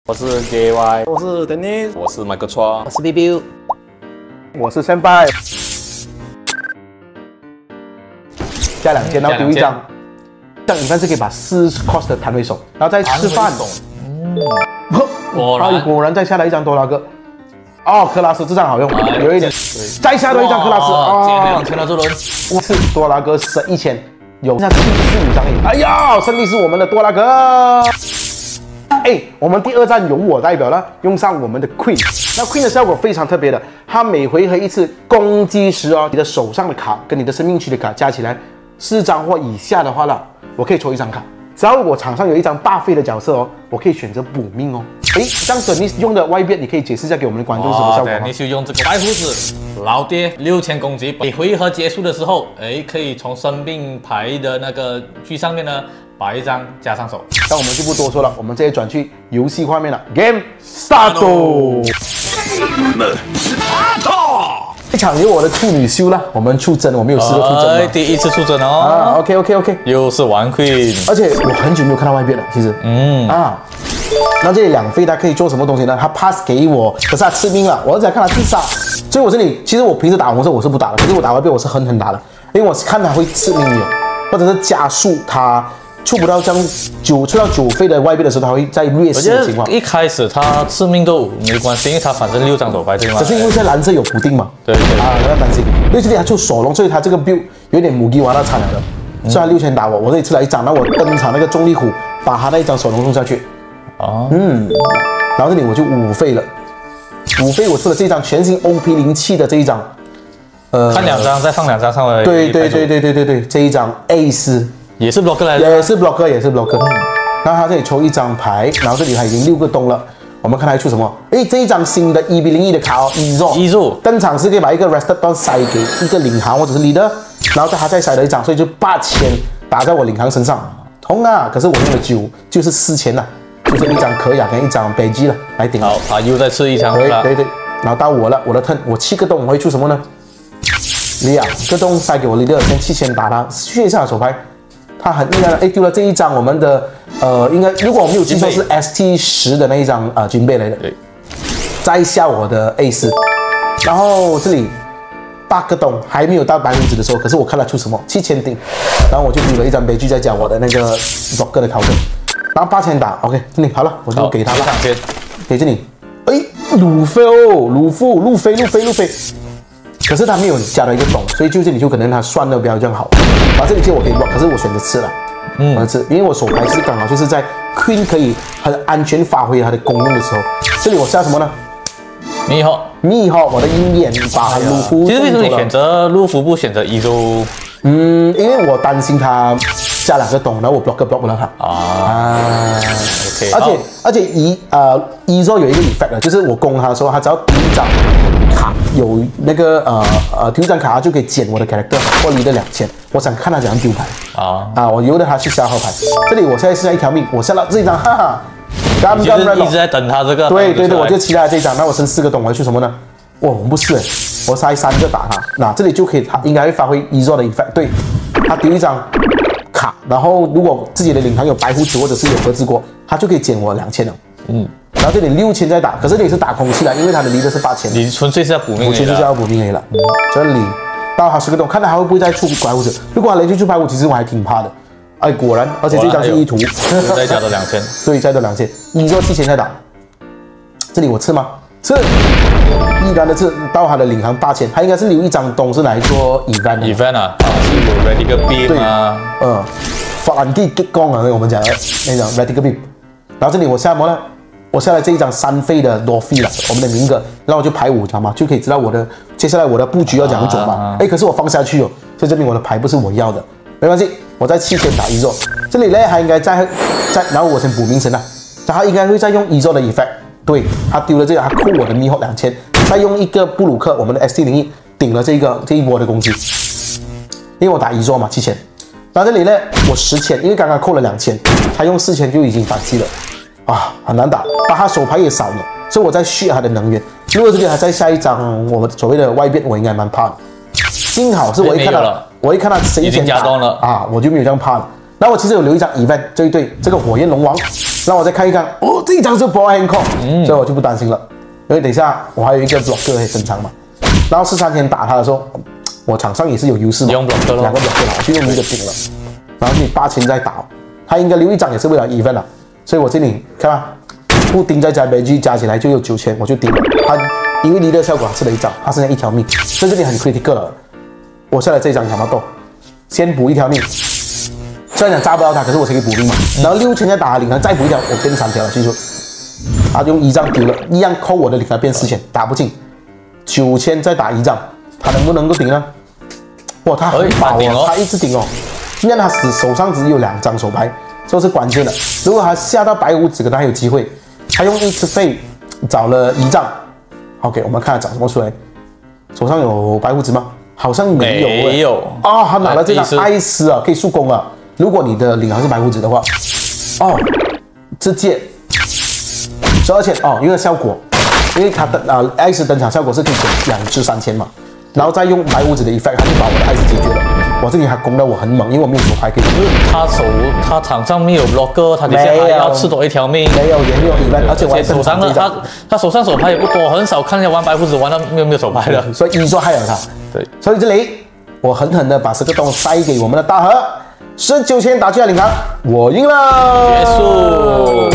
我是 JY， 我是 Dennis， 我是 Michael Chua， 我是 BBU， 我是先拜。加2千，然后丢一张，这样你看是可以把4 cost 的摊回手，然后再吃饭。果然再下来一张多拉哥。哦，克拉斯这张好用，有一点。再下多一张克拉斯哦，捡2千了这轮。5次多拉哥省1000，有剩下75张而已。哎呀，胜利是我们的多拉哥。哎，我们第2站由我代表了，用上我们的 Queen。那 Queen 的效果非常特别的，它每回合1次攻击时哦，你的手上的卡跟你的生命区的卡加起来4张或以下的话了，我可以抽1张卡。只要我场上有一张大费的角色哦，我可以选择补命哦。哎，这样子你用的外边，你可以解释一下给我们的观众是什么效果吗？你就用这个白胡子老爹6000攻击，每回合结束的时候，可以从生命牌的那个区上面呢把1张加上手。那我们就不多说了，我们直接转去游戏画面了。Game start！ 这场由我的处女秀了，我们出征，我们有4个出征。第1次出征哦。OK， 又是玩 Queen， 而且我很久没有看到外边了，其实。那这里2费它可以做什么东西呢？它 pass 给我，可是它吃命了，我只想看它自杀，所以我这里其实我平时打红色我是不打的，可是我打外边我是狠打的，因为我看它会吃命有，或者是加速它。触不到这样出到9费的外边的时候，它会在劣势的情况。一开始它致命都没关系，因为它反正6张手牌对吗？可是因为现在蓝色有补丁嘛，对不要担心。因为这里它就手龙，所以它这个 build 有点母鸡娃那惨了的。虽然6000打我这里吃了1张，然后我登场那个重力虎把他那1张手龙送下去。然后这里我就5费了，5费我出了这张全新 OP07的这一张，看2张再放2张上来。对，这一张 Ace。也是 blocker 来的，也是 blocker。然后他这里抽1张牌，然后这里他已经6个洞了。我们看他出什么？哎，这一张新的1B01的卡哦，Ezo 登场是可以把一个 Rested Don 塞给一个领航或者是 leader， 然后他再塞了1张，所以就8000打在我领航身上，痛啊！可是我用了9，就是4000了，就是1张可雅跟1张北极了来顶。好，他又再吃1张。对，然后到我了，我的 turn， 我7个洞我会出什么呢？2个洞塞给我 leader， 先7000打他，削一下手牌。他很厉害的，丢了这一张我们的应该如果我没有记错是 ST10的那一张军备来的，对，再下我的 A4， 然后这里8个洞还没有到白胡子的时候，可是我看他出什么7000顶，然后我就丢了1张悲剧，再加我的那个 blocker 的考证，然后8000打 ，OK， 这里好了，我就给他了，给这里，鲁菲哦，路飞。可是他没有加了一个洞，所以就这里就可能他算的不要这样好。然后这里其实我可以 block， 可是我选择吃了，我吃，因为我手牌是刚好就是在 Queen 可以很安全发挥它的功用的时候。这里我下什么呢？密号，我的鹰眼把卢夫。其实为什么你选择卢夫不选择Ezo？因为我担心他加2个洞，然后我 block 不了他。OK。而且Ezo 有一个 effect 的，就是我攻他的时候，他只要丢1张卡，有那个丢1张卡，他就可以减我的 character 或离的2000。我想看他怎样丢牌我由得他去消耗牌。这里我现在剩下1条命，我下到这一张，哈哈。就是一直在等他这个。对，我就期待这一张。那我剩4个洞，我要去什么呢？我不是我塞3个打他，那这里就可以，他应该会发挥Ezo的 effect。对，他丢1张卡，然后如果自己的领航有白胡子或者是有合资国，他就可以减我2000了。然后这里6000再打，可是这里是打空气了，因为他的离的是8000。你纯粹是要补命，纯粹是要补命了。这里到他10个洞，看他还会不会再出白胡子。如果他连续出白胡子，其实我还挺怕的。果然，而且这张是意图，再加的2000，对，再加2000。你说7000再打，这里我吃吗？吃，依然的吃到他的领航8000，他应该是留1张洞是来做 event 是有 radical beam 反击激光我们讲的那种 radical beam。然后这里我下什么呢？我下来这一张3费的多费了，我们的名额，然后我就排5张嘛，就可以知道接下来我的布局要怎样走嘛。可是我放下去所以证明我的牌不是我要的，没关系，我在7000打Ezo。这里呢，还应该再，然后我先补名神了，他应该会再用Ezo的 effect。对，他丢了这个，他扣我的迷惑2000，再用一个布鲁克，我们的 ST01顶了这一波的攻击，因为我打Ezo嘛7000，然后这里呢我10,000，因为刚刚扣了2000，他用4000就已经反击了，很难打，把他手牌也少了，所以我在续他的能源。如果这里还再下1张我们所谓的外边，我应该蛮怕的。幸好是我一看到谁已经加动了我就没有这样怕了。然后我其实有留1张 event， 这个火焰龙王，那我再看一看，哦，这一张是 ball handcock，所以我就不担心了，因为等一下我还有一个 blocker 可以登场嘛。然后4-3前打他的时候，我场上也是有优势嘛，用 blocker 咯2个 blocker 了，我就用一个顶了。然后你8前再打，他应该留一张也是为了 even 了，所以我这里看吧，不盯再加 BG 加起来就有9000，我就顶了。他因为leader效果他吃了一张，他剩下1条命，所以这里很 critical 了。我下来这一张卡玛豆，先补1条命。虽然讲炸不到他，可是我可以补命嘛。然后6000再打他领他，再补1条，我变3条了，记住。他用1张丢了，一样扣我的领他变4000，打不进。9000再打1张，他能不能够顶呢？哇，他很饱哦，他一直顶哦。现在他手上只有2张手牌，这是关键的。如果他下到白胡子，可能还有机会。他用1次费找了1张。OK， 我们看他找什么出来。手上有白胡子吗？好像没有。没有啊，他拿了这张艾斯啊，可以速攻啊。如果你的领航是白胡子的话，哦，直接12千哦，因为效果，因为他的艾斯登场效果是可以减2至3000嘛，然后再用白胡子的 effect， 他就把我的艾斯解决了。我这里还攻得我很猛，因为我没有手牌可以。他场上没有 blocker， 他底下还要吃多1条命。没有，也没有 event， 而且我还手上的他手上手牌也不多，很少看见玩白胡子玩到没有手牌的，所以说害了他。对，所以这里我狠狠的把这个洞塞给我们的大河，19千打去了领航，我赢了，结束。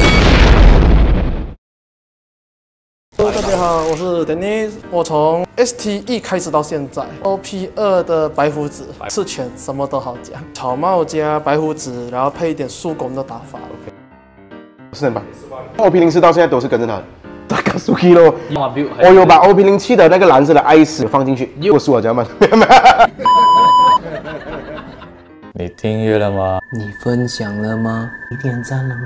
大家好，我是 Dennis， 我从 STE 开始到现在 ，OP2 的白胡子刺拳什么都好讲，草帽加白胡子，然后配一点速攻的打法。是吧？OP04到现在都是跟着他的。大概输 K 咯，我有把 OP07的那个蓝色的艾斯放进去，又输了，家们。你订阅了吗？你分享了吗？你点赞了吗？